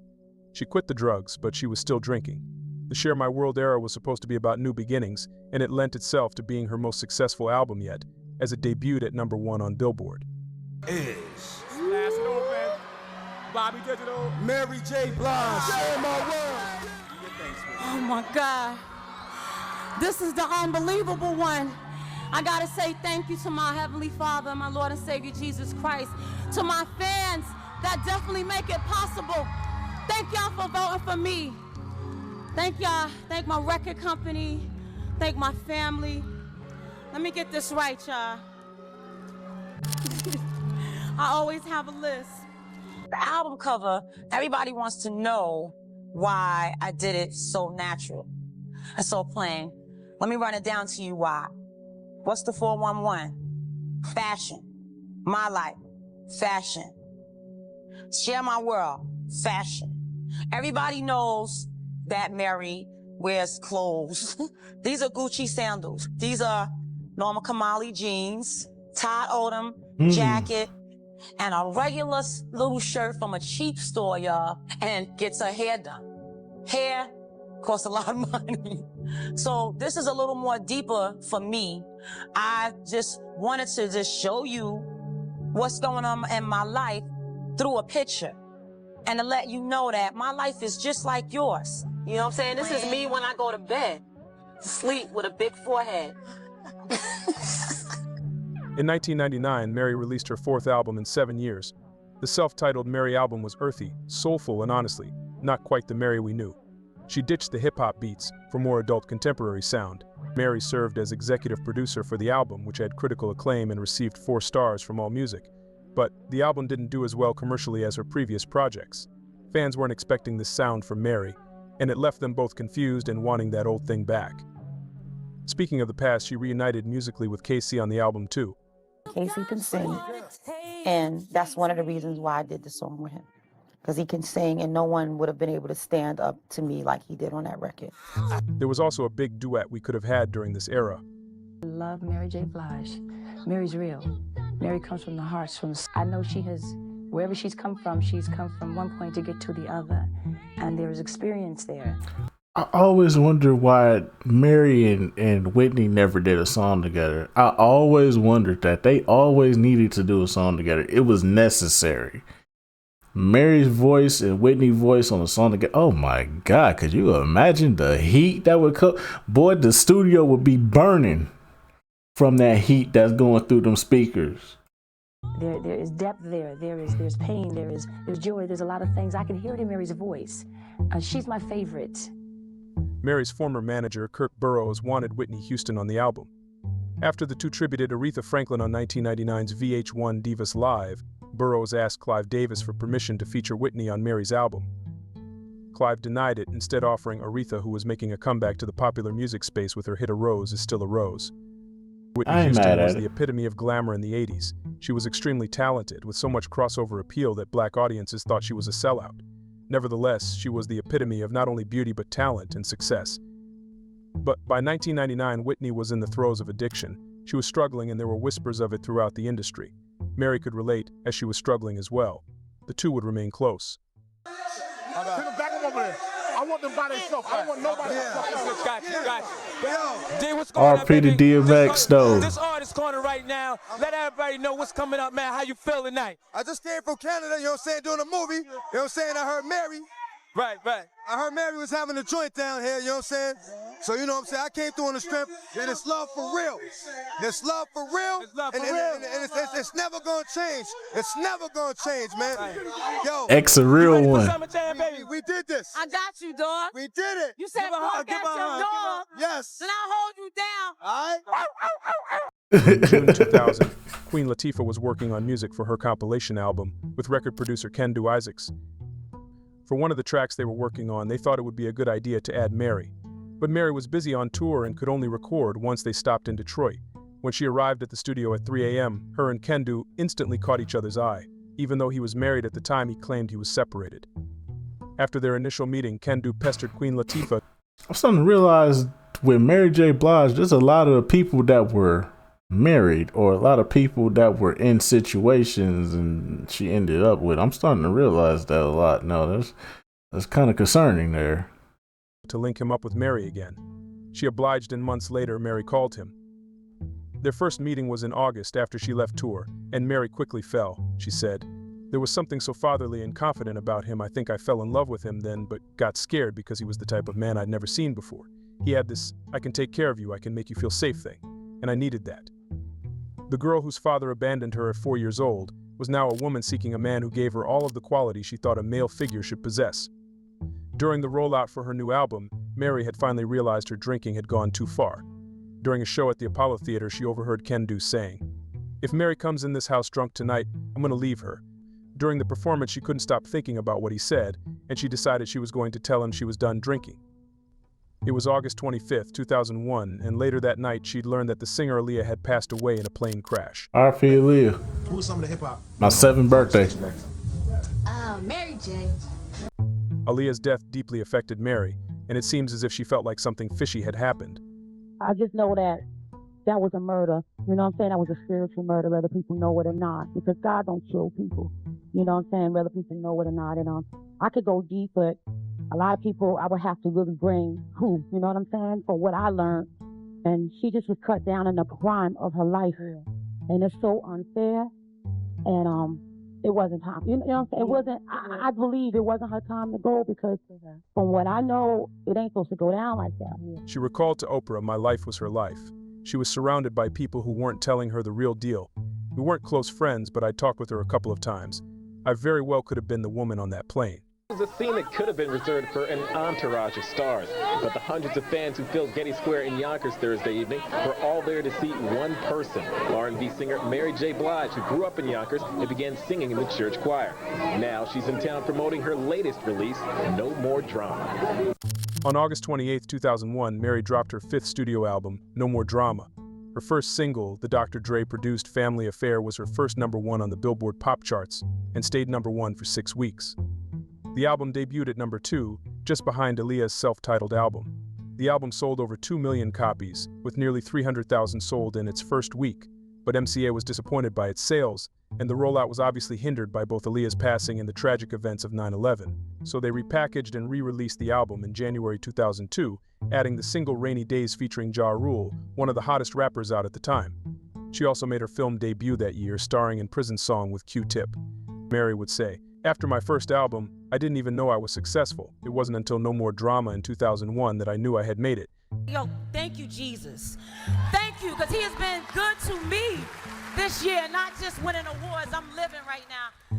She quit the drugs, but she was still drinking. The Share My World era was supposed to be about new beginnings, and it lent itself to being her most successful album yet, as it debuted at #1 on Billboard. Last it open. Bobby Digital. Mary J. Blige. Share My World. Oh my God. This is the unbelievable one. I gotta say thank you to my Heavenly Father, my Lord and Savior Jesus Christ, to my fans that definitely make it possible. Thank y'all for voting for me. Thank y'all. Thank my record company. Thank my family. Let me get this right, y'all. I always have a list. The album cover, everybody wants to know why I did it so natural and so plain. Let me run it down to you why. What's the 411? Fashion. My life. Fashion. Share My World. Fashion. Everybody knows that Mary wears clothes. These are Gucci sandals. These are Norma Kamali jeans, Todd Odom jacket, and a regular little shirt from a cheap store, y'all, and gets her hair done. Hair, costs a lot of money. So this is a little more deeper for me. I just wanted to just show you what's going on in my life through a picture and to let you know that my life is just like yours. You know what I'm saying? This is me when I go to bed, sleep with a big forehead. In 1999, Mary released her fourth album in 7 years. The self-titled Mary album was earthy, soulful, and honestly, not quite the Mary we knew. She ditched the hip-hop beats for more adult contemporary sound. Mary served as executive producer for the album, which had critical acclaim and received 4 stars from AllMusic. But the album didn't do as well commercially as her previous projects. Fans weren't expecting this sound from Mary, and it left them both confused and wanting that old thing back. Speaking of the past, she reunited musically with Casey on the album too. Casey can sing, and that's one of the reasons why I did the song with him. Because he can sing, and no one would have been able to stand up to me like he did on that record. There was also a big duet we could have had during this era. I love Mary J. Blige. Mary's real. Mary comes from the heart. I know she has, wherever she's come from one point to get to the other. And there is experience there. I always wonder why Mary and Whitney never did a song together. I always wondered that. They always needed to do a song together. It was necessary. Mary's voice and Whitney's voice on a song together. Oh my God, could you imagine the heat that would come? Boy, the studio would be burning from that heat that's going through them speakers. There is depth there. There's pain. There's joy. There's a lot of things. I can hear it in Mary's voice. She's my favorite. Mary's former manager, Kirk Burroughs, wanted Whitney Houston on the album. After the two tributed Aretha Franklin on 1999's VH1 Divas Live, Burroughs asked Clive Davis for permission to feature Whitney on Mary's album. Clive denied it, instead offering Aretha, who was making a comeback to the popular music space with her hit A Rose Is Still a Rose. Whitney Houston was the epitome of glamour in the 80s. She was extremely talented, with so much crossover appeal that black audiences thought she was a sellout. Nevertheless, she was the epitome of not only beauty but talent and success. But by 1999, Whitney was in the throes of addiction. She was struggling, and there were whispers of it throughout the industry. Mary could relate, as she was struggling as well. The two would remain close. Send them back over there. I want them by themselves. I don't want nobody else. Gotcha. D, what's going on, RP baby? to DMX though. This artist corner right now. Let everybody know what's coming up, man. How you feel tonight? I just came from Canada, you know what I'm saying, doing a movie. You know what I'm saying? I heard Mary. Right. I heard Mary was having a joint down here, you know what I'm saying? So, you know what I'm saying? I came through on the strength, and it's love for real. It's love for real. It's love for and, real. And it's never gonna change. It's never gonna change, man. Yo. X a real one. We did this. I got you, dog. We did it. You said bark at your dog. Yes. Then I'll hold you down. All right. In June 2000, Queen Latifah was working on music for her compilation album with record producer Kendu Isaacs. For one of the tracks they were working on, they thought it would be a good idea to add Mary. But Mary was busy on tour and could only record once they stopped in Detroit. When she arrived at the studio at 3 a.m., her and Kendu instantly caught each other's eye. Even though he was married at the time, he claimed he was separated. After their initial meeting, Kendu pestered Queen Latifah. I'm starting to realize with Mary J. Blige, there's a lot of people that were married or a lot of people that were in situations and she ended up with. I'm starting to realize that a lot. No, that's kind of concerning there. To link him up with Mary again. She obliged, and months later, Mary called him. Their first meeting was in August after she left tour, and Mary quickly fell, she said. There was something so fatherly and confident about him. I think I fell in love with him then, but got scared because he was the type of man I'd never seen before. He had this, I can take care of you, I can make you feel safe thing, and I needed that. The girl whose father abandoned her at 4 years old was now a woman seeking a man who gave her all of the qualities she thought a male figure should possess. During the rollout for her new album, Mary had finally realized her drinking had gone too far. During a show at the Apollo Theater, she overheard Kendu saying, "If Mary comes in this house drunk tonight, I'm going to leave her." During the performance, she couldn't stop thinking about what he said, and she decided she was going to tell him she was done drinking. It was August 25th, 2001, and later that night, she'd learned that the singer Aaliyah had passed away in a plane crash. RP Aaliyah. Who's some of the hip hop? My 7th birthday. Mary J. Aaliyah's death deeply affected Mary, and it seems as if she felt like something fishy had happened. I just know that was a murder. You know what I'm saying? That was a spiritual murder, whether people know it or not. Because God don't kill people. You know what I'm saying? Whether people know it or not. And I could go deep, but A lot of people I would have to really bring who, you know what I'm saying, for what I learned. And she just was cut down in the prime of her life. And it's so unfair. And it wasn't time. You know what I'm saying? It wasn't, I believe it wasn't her time to go because from what I know, it ain't supposed to go down like that. She recalled to Oprah, "My life was her life. She was surrounded by people who weren't telling her the real deal. We weren't close friends, but I talked with her a couple of times. I very well could have been the woman on that plane." It was a scene that could have been reserved for an entourage of stars, but the hundreds of fans who filled Getty Square in Yonkers Thursday evening were all there to see one person, R&B singer Mary J. Blige, who grew up in Yonkers and began singing in the church choir. Now she's in town promoting her latest release, No More Drama. On August 28, 2001, Mary dropped her 5th studio album, No More Drama. Her first single, the Dr. Dre-produced Family Affair, was her first #1 on the Billboard pop charts and stayed #1 for 6 weeks. The album debuted at #2, just behind Aaliyah's self-titled album. The album sold over 2 million copies, with nearly 300,000 sold in its first week, but MCA was disappointed by its sales, and the rollout was obviously hindered by both Aaliyah's passing and the tragic events of 9/11. So they repackaged and re-released the album in January 2002, adding the single Rainy Days featuring Ja Rule, one of the hottest rappers out at the time. She also made her film debut that year, starring in Prison Song with Q-Tip. Mary would say, "After my first album, I didn't even know I was successful. It wasn't until No More Drama in 2001 that I knew I had made it." Yo, thank you, Jesus. Thank you, because he has been good to me this year, not just winning awards. I'm living right now.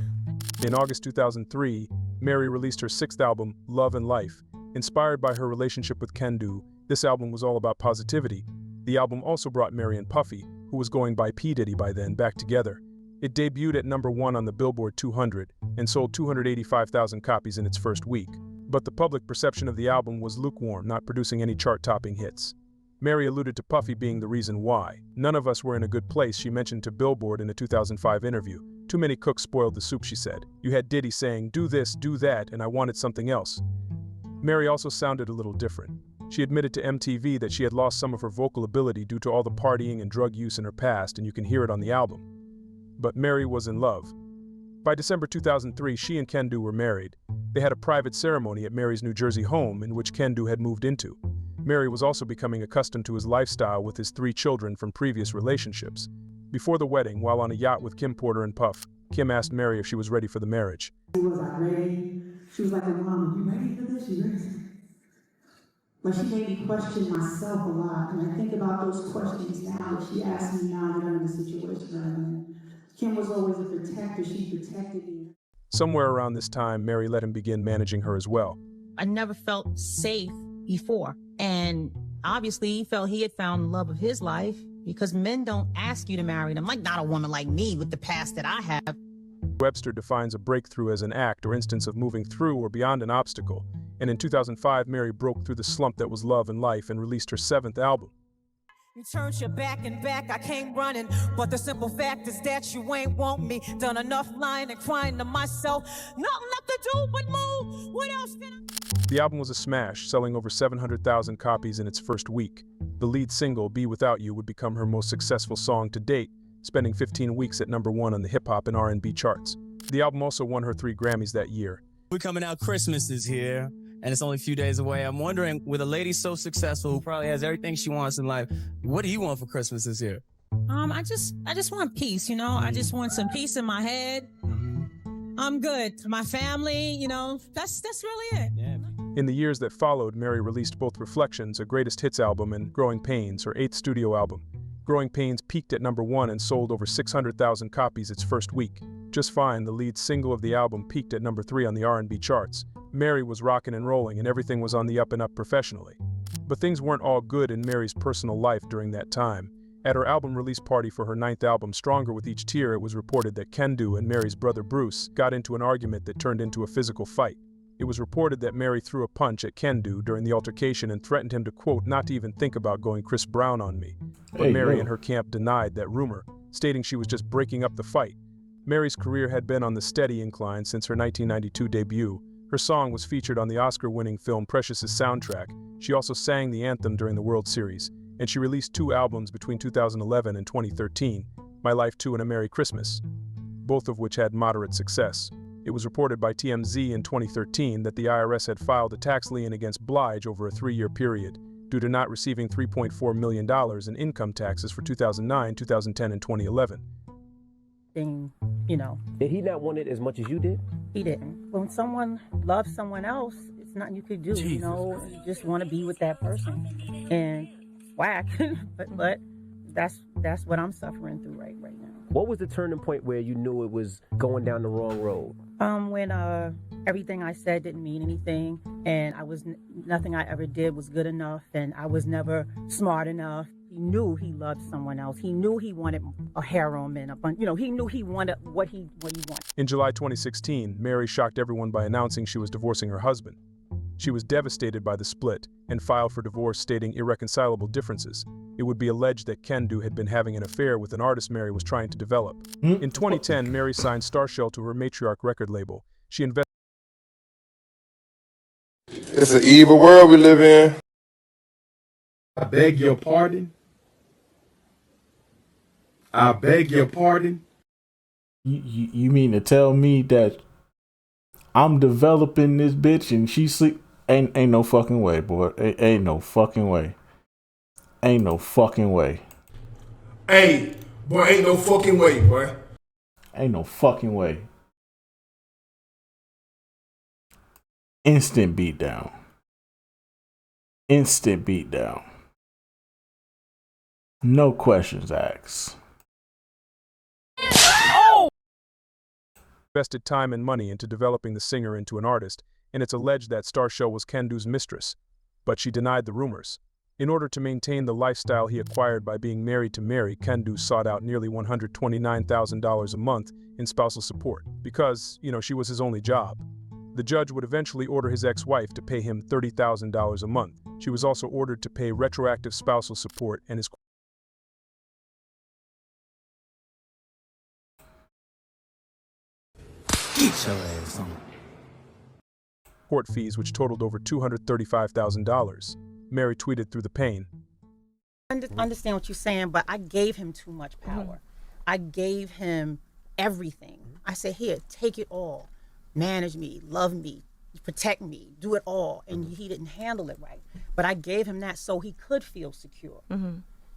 In August 2003, Mary released her 6th album, Love and Life. Inspired by her relationship with Kendu, this album was all about positivity. The album also brought Mary and Puffy, who was going by P. Diddy by then, back together. It debuted at #1 on the Billboard 200 and sold 285,000 copies in its first week. But the public perception of the album was lukewarm, not producing any chart-topping hits. Mary alluded to Puffy being the reason why. "None of us were in a good place," she mentioned to Billboard in a 2005 interview. "Too many cooks spoiled the soup," she said. "You had Diddy saying, 'Do this, do that,' and I wanted something else." Mary also sounded a little different. She admitted to MTV that she had lost some of her vocal ability due to all the partying and drug use in her past, and you can hear it on the album. But Mary was in love. By December 2003, she and Kendu were married. They had a private ceremony at Mary's New Jersey home, in which Kendu had moved into. Mary was also becoming accustomed to his lifestyle with his 3 children from previous relationships. Before the wedding, while on a yacht with Kim Porter and Puff, Kim asked Mary if she was ready for the marriage. Was I ready? She was like, "Mom, you ready for this? You ready?" But she made me question myself a lot. And I think about those questions now that she asked me now that I'm in the situation that I'm in. Kim was always a protector. She protected me. Somewhere around this time, Mary let him begin managing her as well. I never felt safe before. And obviously he felt he had found the love of his life, because men don't ask you to marry them. Like, not a woman like me with the past that I have. Webster defines a breakthrough as an act or instance of moving through or beyond an obstacle. And in 2005, Mary broke through the slump that was Love and Life and released her 7th album. You turned your back and back, I came running. But the simple fact is that you ain't want me. Done enough lying and crying to myself. Nothing left to do but move. What else can I... The album was a smash, selling over 700,000 copies in its first week. The lead single, Be Without You, would become her most successful song to date, spending 15 weeks at #1 on the hip-hop and R&B charts. The album also won her 3 Grammys that year. We're coming out, Christmas is here, and it's only a few days away. I'm wondering, with a lady so successful, who probably has everything she wants in life, what do you want for Christmas this year? I just want peace, you know? I just want some peace in my head. I'm good. My family, you know, that's really it. Yeah. In the years that followed, Mary released both Reflections, a greatest hits album, and Growing Pains, her 8th studio album. Growing Pains peaked at #1 and sold over 600,000 copies its first week. Just Fine, the lead single of the album, peaked at #3 on the R&B charts. Mary was rocking and rolling, and everything was on the up and up professionally. But things weren't all good in Mary's personal life during that time. At her album release party for her 9th album, Stronger with Each Tear, it was reported that Kendu and Mary's brother Bruce got into an argument that turned into a physical fight. It was reported that Mary threw a punch at Kendu during the altercation and threatened him to, quote, "not to even think about going Chris Brown on me." But Mary and her camp denied that rumor, stating she was just breaking up the fight. Mary's career had been on the steady incline since her 1992 debut. Her song was featured on the Oscar-winning film Precious's soundtrack. She also sang the anthem during the World Series, and she released 2 albums between 2011 and 2013, My Life 2 and A Merry Christmas, both of which had moderate success. It was reported by TMZ in 2013 that the IRS had filed a tax lien against Blige over a 3-year period due to not receiving $3.4 million in income taxes for 2009, 2010, and 2011. You know. Did he not want it as much as you did? He didn't. When someone loves someone else, it's nothing you could do. Jesus. You know, you just want to be with that person. And whack. but that's what I'm suffering through right now. What was the turning point where you knew it was going down the wrong road? When everything I said didn't mean anything, and nothing I ever did was good enough, and I was never smart enough. He knew he loved someone else. He knew he wanted a harem and he knew he wanted what he wanted. In July 2016, Mary shocked everyone by announcing she was divorcing her husband. She was devastated by the split and filed for divorce, stating irreconcilable differences. It would be alleged that Kendu had been having an affair with an artist Mary was trying to develop. In 2010, Mary signed Starshell to her Matriarch record label. She invested. It's an evil world we live in. I beg your pardon. I beg your pardon. You mean to tell me that I'm developing this bitch and she sleep? Ain't no fucking way, boy. Ain't no fucking way. Ain't no fucking way. Hey, boy, ain't no fucking way, boy. Ain't no fucking way. Instant beatdown. Instant beatdown. No questions asked. Invested time and money into developing the singer into an artist, and it's alleged that Starshell was Kendu's mistress, but she denied the rumors. In order to maintain the lifestyle he acquired by being married to Mary, Kendu sought out nearly $129,000 a month in spousal support because, she was his only job. The judge would eventually order his ex-wife to pay him $30,000 a month. She was also ordered to pay retroactive spousal support and his court fees, which totaled over $235,000. Mary tweeted through the pain. I understand what you're saying, but I gave him too much power. I gave him everything. I said, here, take it all. Manage me, love me, protect me, do it all. And he didn't handle it right. But I gave him that so he could feel secure.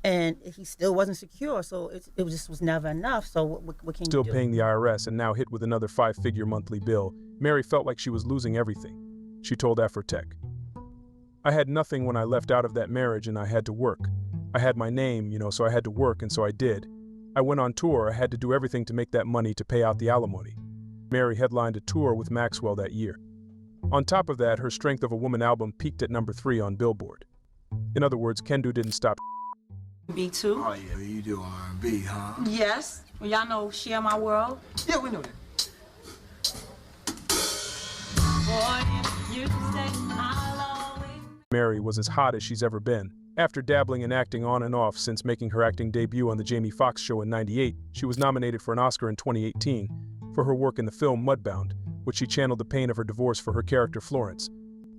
And he still wasn't secure, so it just was never enough. So what can Still you do? paying the IRS and now hit with another 5-figure monthly bill, Mary felt like she was losing everything. She told Afrotech, I had nothing when I left out of that marriage and I had to work. I had my name, so I had to work, and so I did. I went on tour. I had to do everything to make that money to pay out the alimony. Mary headlined a tour with Maxwell that year. On top of that, her Strength of a Woman album peaked at number 3 on Billboard. In other words, Kendu didn't stop. B2. Oh yeah, you do R&B, huh? Yes. Well, y'all know Share My World. Yeah, we know that. Mary was as hot as she's ever been. After dabbling in acting on and off since making her acting debut on The Jamie Foxx Show in '98, she was nominated for an Oscar in 2018 for her work in the film Mudbound, which she channeled the pain of her divorce for her character Florence.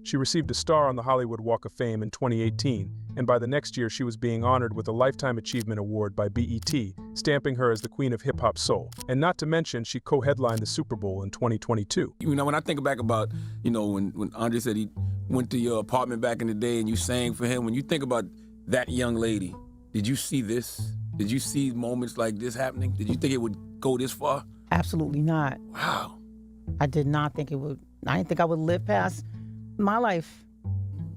She received a star on the Hollywood Walk of Fame in 2018, and by the next year she was being honored with a Lifetime Achievement Award by BET, stamping her as the Queen of Hip Hop Soul. And not to mention, she co-headlined the Super Bowl in 2022. When I think back about, when Andre said he went to your apartment back in the day and you sang for him, when you think about that young lady, did you see this? Did you see moments like this happening? Did you think it would go this far? Absolutely not. Wow. I did not think it would. I didn't think I would live past my life.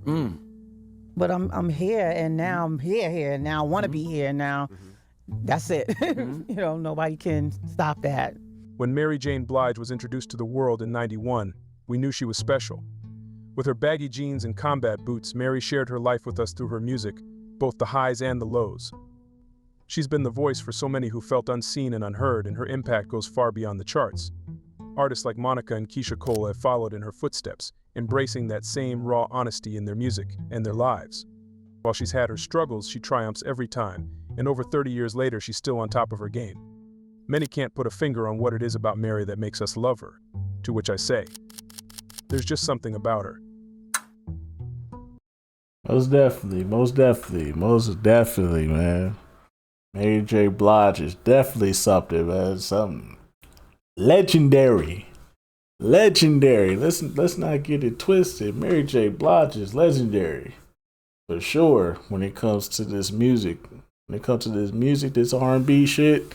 But I'm here, and now I'm here, and now I want to be here, and now that's it. Nobody can stop that. When Mary Jane Blige was introduced to the world in '91, we knew she was special. With her baggy jeans and combat boots, Mary shared her life with us through her music, both the highs and the lows. She's been the voice for so many who felt unseen and unheard, and her impact goes far beyond the charts. Artists like Monica and Keisha Cole have followed in her footsteps, embracing that same raw honesty in their music and their lives. While she's had her struggles, she triumphs every time, and over 30 years later, she's still on top of her game. Many can't put a finger on what it is about Mary that makes us love her, to which I say, there's just something about her. Most definitely, man. Mary J. Blige is definitely something, man. Something legendary. legendary. Let's not get it twisted. Mary J. Blige is legendary for sure when it comes to this music. When it comes to this music, this R&B shit,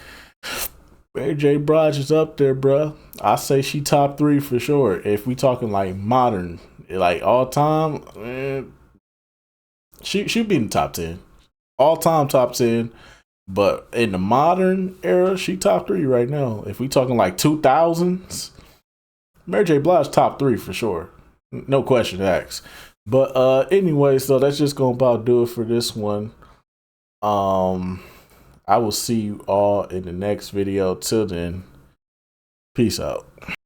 Mary J. Blige is up there, bruh. I say she top 3 for sure. If we talking like modern, like all time, man, she'd be in the top 10. All time top 10. But in the modern era, she top 3 right now. If we talking like 2000s, Mary J. Blige top 3 for sure. No question asked. But anyway, so that's just gonna about do it for this one. I will see you all in the next video. Till then, peace out.